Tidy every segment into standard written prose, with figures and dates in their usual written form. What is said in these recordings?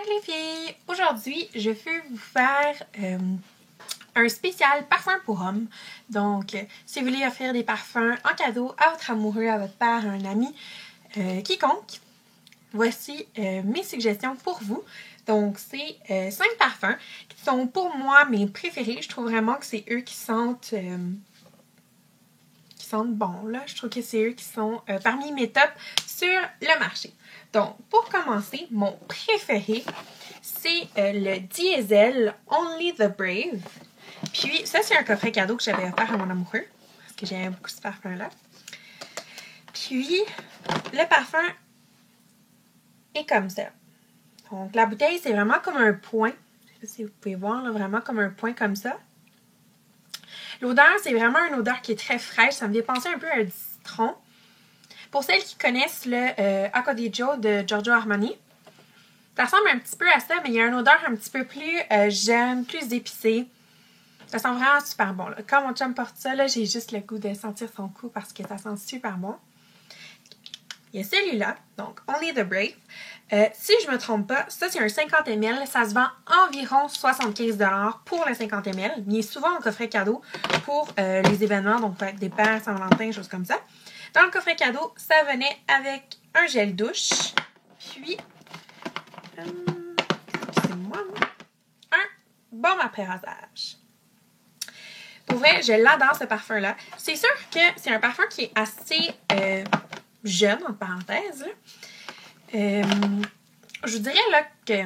les filles! Aujourd'hui, je veux vous faire un spécial parfum pour hommes. Donc, si vous voulez offrir des parfums en cadeau à votre amoureux, à votre père, à un ami, quiconque, voici mes suggestions pour vous. Donc, c'est 5 parfums qui sont pour moi mes préférés. Je trouve vraiment que c'est eux qui sentent bon. Là, je trouve que c'est eux qui sont parmi mes tops sur le marché. Donc, pour commencer, mon préféré, c'est le Diesel Only the Brave. Puis, ça, c'est un coffret cadeau que j'avais offert à mon amoureux, parce que j'aime beaucoup ce parfum-là. Puis, le parfum est comme ça. Donc, la bouteille, c'est vraiment comme un point. Je sais pas si vous pouvez voir, là, vraiment comme un point comme ça. L'odeur, c'est vraiment une odeur qui est très fraîche. Ça me fait penser un peu à un citron. Pour celles qui connaissent le Acquadigio de Giorgio Armani, ça ressemble un petit peu à ça, mais il y a une odeur un petit peu plus jeune, plus épicée. Ça sent vraiment super bon. Là. Quand mon chum porte ça, j'ai juste le goût de sentir son cou parce que ça sent super bon. Il y a celui-là, donc Only the Brave. Si je ne me trompe pas, ça c'est un 50 ml. Ça se vend environ 75$ pour le 50 ml. Il est souvent en coffret cadeau pour les événements, donc avec des pères, Saint-Valentin, choses comme ça. Dans le coffret cadeau, ça venait avec un gel douche, puis un baume après rasage. Pour vrai, je l'adore ce parfum-là. C'est sûr que c'est un parfum qui est assez jeune, entre parenthèses. Je dirais là que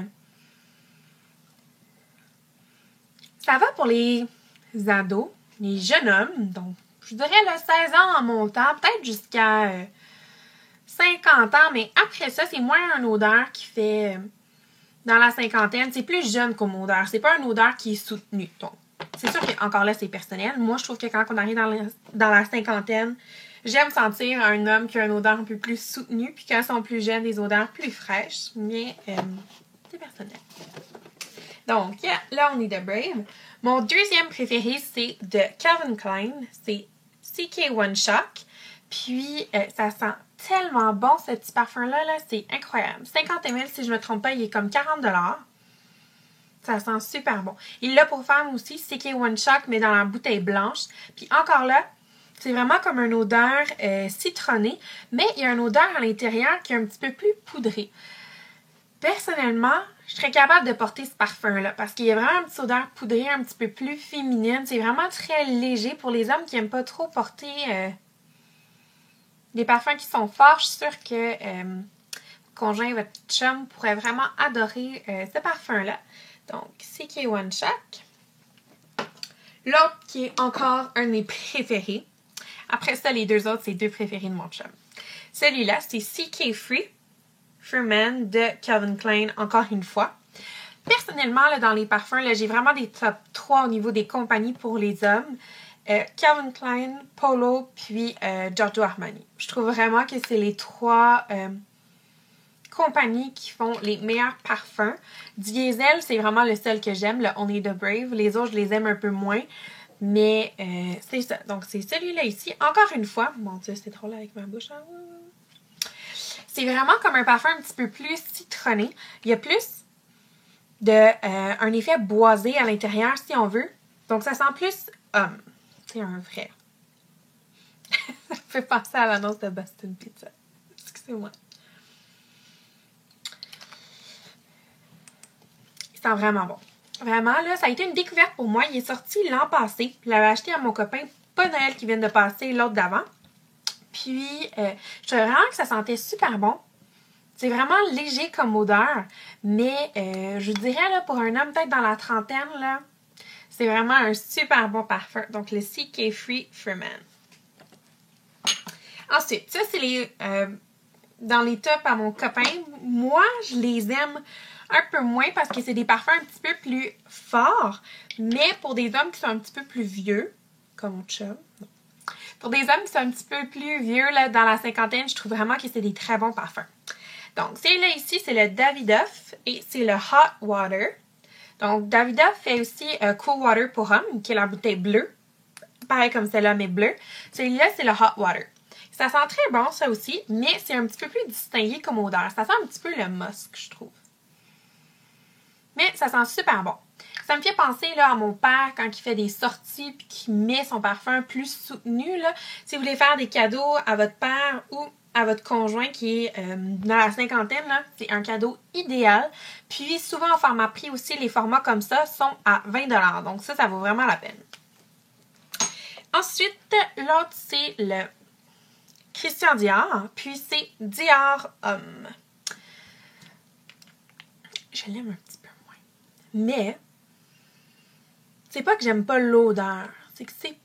ça va pour les ados, les jeunes hommes, donc je dirais là, 16 ans en montant, peut-être jusqu'à 50 ans, mais après ça, c'est moins une odeur qui fait dans la cinquantaine. C'est plus jeune comme odeur. C'est pas une odeur qui est soutenue. Donc, c'est sûr qu'encore là, c'est personnel. Moi, je trouve que quand on arrive dans la cinquantaine, j'aime sentir un homme qui a une odeur un peu plus soutenue, puis quand ils sont plus jeunes, des odeurs plus fraîches, mais c'est personnel. Donc, là, on est de Brave. Mon deuxième préféré, c'est de Calvin Klein. C'est CK One Shock. Puis, ça sent tellement bon, ce petit parfum-là. Là, c'est incroyable. 50 ml, si je ne me trompe pas, il est comme 40$. Ça sent super bon. Il l'a pour femme aussi, CK One Shock, mais dans la bouteille blanche. Puis encore là, c'est vraiment comme une odeur citronnée, mais il y a une odeur à l'intérieur qui est un petit peu plus poudrée. Personnellement, je serais capable de porter ce parfum-là parce qu'il y a vraiment une petite odeur poudrée, un petit peu plus féminine. C'est vraiment très léger pour les hommes qui n'aiment pas trop porter des parfums qui sont forts. Je suis sûre que votre conjoint, votre chum pourrait vraiment adorer ce parfum-là. Donc, CK One Shock. L'autre qui est encore un de mes préférés. Après ça, les deux autres, c'est deux préférés de mon chum. Celui-là, c'est CK Freeman de Calvin Klein, encore une fois. Personnellement, là, dans les parfums, là, j'ai vraiment des top 3 au niveau des compagnies pour les hommes. Calvin Klein, Polo, puis Giorgio Armani. Je trouve vraiment que c'est les 3 compagnies qui font les meilleurs parfums. Diesel, c'est vraiment le seul que j'aime, le Only the Brave. Les autres, je les aime un peu moins. Mais c'est ça. Donc, c'est celui-là ici. Encore une fois, mon Dieu, c'est drôle avec ma bouche. Hein? C'est vraiment comme un parfum un petit peu plus citronné. Il y a plus un effet boisé à l'intérieur, si on veut. Donc, ça sent plus homme. C'est un vrai. Ça me fait penser à l'annonce de Boston Pizza. Excusez-moi. Il sent vraiment bon. Vraiment, là, ça a été une découverte pour moi. Il est sorti l'an passé. Je l'avais acheté à mon copain, pas Noël qui vient de passer, l'autre d'avant. Puis, je trouvais vraiment que ça sentait super bon. C'est vraiment léger comme odeur. Mais, je dirais, là, pour un homme peut-être dans la trentaine, là, c'est vraiment un super bon parfum. Donc, le CK Freeman. Ensuite, ça, c'est les dans les tops à mon copain. Moi, je les aime un peu moins parce que c'est des parfums un petit peu plus forts. Mais pour des hommes qui sont un petit peu plus vieux, comme mon chum, non. Pour des hommes qui sont un petit peu plus vieux, là, dans la cinquantaine, je trouve vraiment que c'est des très bons parfums. Donc, celui-là ici, c'est le Davidoff et c'est le Hot Water. Donc, Davidoff fait aussi Cool Water pour hommes, qui est la bouteille bleue. Pareil comme celle-là, mais bleue. Celui-là, c'est le Hot Water. Ça sent très bon, ça aussi, mais c'est un petit peu plus distingué comme odeur. Ça sent un petit peu le musc, je trouve. Mais ça sent super bon. Ça me fait penser là, à mon père quand il fait des sorties puis qu'il met son parfum plus soutenu. Là. Si vous voulez faire des cadeaux à votre père ou à votre conjoint qui est dans la cinquantaine, c'est un cadeau idéal. Puis souvent en format prix aussi, les formats comme ça sont à 20$. Donc ça vaut vraiment la peine. Ensuite, l'autre c'est le Christian Dior. Puis c'est Dior Homme. Je l'aime un petit peu moins. Mais c'est pas que j'aime pas l'odeur. C'est que c'est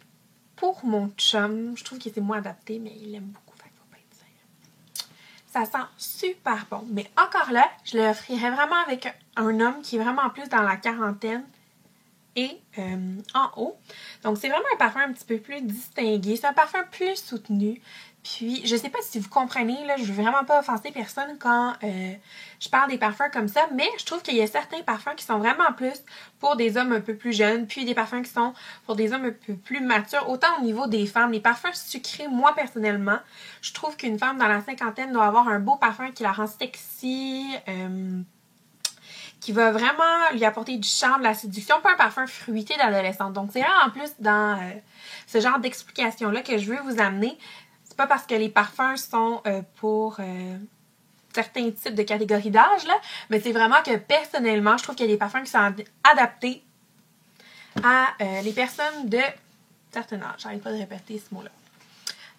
pour mon chum. Je trouve que c'est moins adapté, mais il l'aime beaucoup. Fait qu'il faut pas être dire. Ça sent super bon. Mais encore là, je le offrirais vraiment avec un homme qui est vraiment plus dans la quarantaine et en haut. Donc, c'est vraiment un parfum un petit peu plus distingué. C'est un parfum plus soutenu. Puis, je sais pas si vous comprenez, là, je veux vraiment pas offenser personne quand je parle des parfums comme ça, mais je trouve qu'il y a certains parfums qui sont vraiment plus pour des hommes un peu plus jeunes, puis des parfums qui sont pour des hommes un peu plus matures. Autant au niveau des femmes, les parfums sucrés, moi, personnellement, je trouve qu'une femme dans la cinquantaine doit avoir un beau parfum qui la rend sexy, qui va vraiment lui apporter du charme, de la séduction, pas un parfum fruité d'adolescente. Donc, c'est vraiment en plus dans ce genre d'explication-là que je veux vous amener. C'est pas parce que les parfums sont pour certains types de catégories d'âge, là, mais c'est vraiment que personnellement, je trouve qu'il y a des parfums qui sont adaptés à les personnes de certain âge. J'arrive pas de répéter ce mot-là.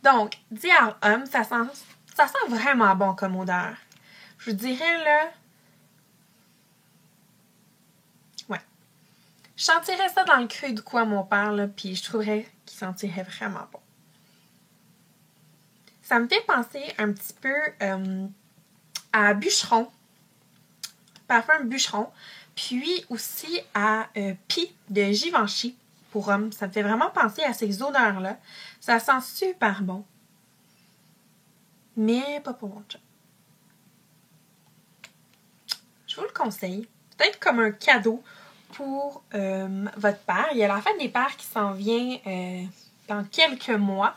Donc, Dior Homme, ça sent vraiment bon comme odeur. Je vous dirais, là... Ouais. Je sentirais ça dans le creux du cou à mon père, là, puis je trouverais qu'il sentirait vraiment bon. Ça me fait penser un petit peu à Bûcheron, parfum Bûcheron, puis aussi à Pie de Givenchy pour homme. Ça me fait vraiment penser à ces odeurs-là. Ça sent super bon, mais pas pour mon chum. Je vous le conseille. Peut-être comme un cadeau pour votre père. Il y a la fête des pères qui s'en vient dans quelques mois.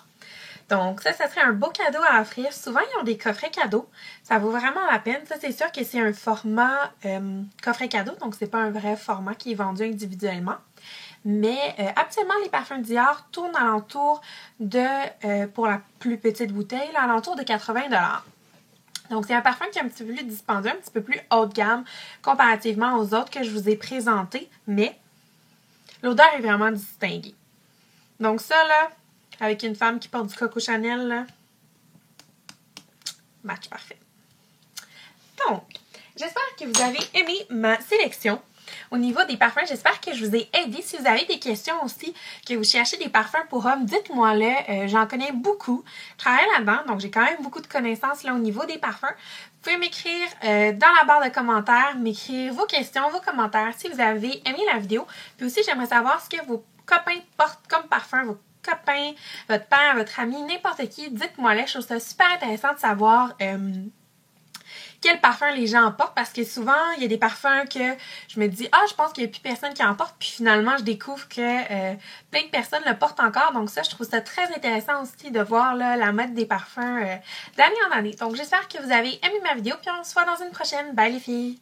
Donc, ça serait un beau cadeau à offrir. Souvent, ils ont des coffrets cadeaux. Ça vaut vraiment la peine. Ça, c'est sûr que c'est un format coffret cadeau. Donc, c'est pas un vrai format qui est vendu individuellement. Mais habituellement, les parfums Dior tournent alentour de, pour la plus petite bouteille, là, alentour de 80$. Donc, c'est un parfum qui est un petit peu plus dispendieux, un petit peu plus haut de gamme comparativement aux autres que je vous ai présentés. Mais l'odeur est vraiment distinguée. Donc, ça, là... Avec une femme qui porte du Coco Chanel, là. Match parfait. Donc, j'espère que vous avez aimé ma sélection. Au niveau des parfums, j'espère que je vous ai aidé. Si vous avez des questions aussi, que vous cherchez des parfums pour hommes, dites-moi-le. J'en connais beaucoup. Je travaille là-dedans, donc j'ai quand même beaucoup de connaissances là au niveau des parfums. Vous pouvez m'écrire dans la barre de commentaires, m'écrire vos questions, vos commentaires si vous avez aimé la vidéo. Puis aussi, j'aimerais savoir ce que vos copains portent comme parfum, vos copain, votre père, votre ami, n'importe qui, dites-moi-le. Je trouve ça super intéressant de savoir quel parfum les gens portent parce que souvent, il y a des parfums que je me dis « Ah, je pense qu'il n'y a plus personne qui en porte » puis finalement, je découvre que plein de personnes le portent encore. Donc ça, je trouve ça très intéressant aussi de voir là, la mode des parfums d'année en année. Donc j'espère que vous avez aimé ma vidéo puis on se voit dans une prochaine. Bye les filles!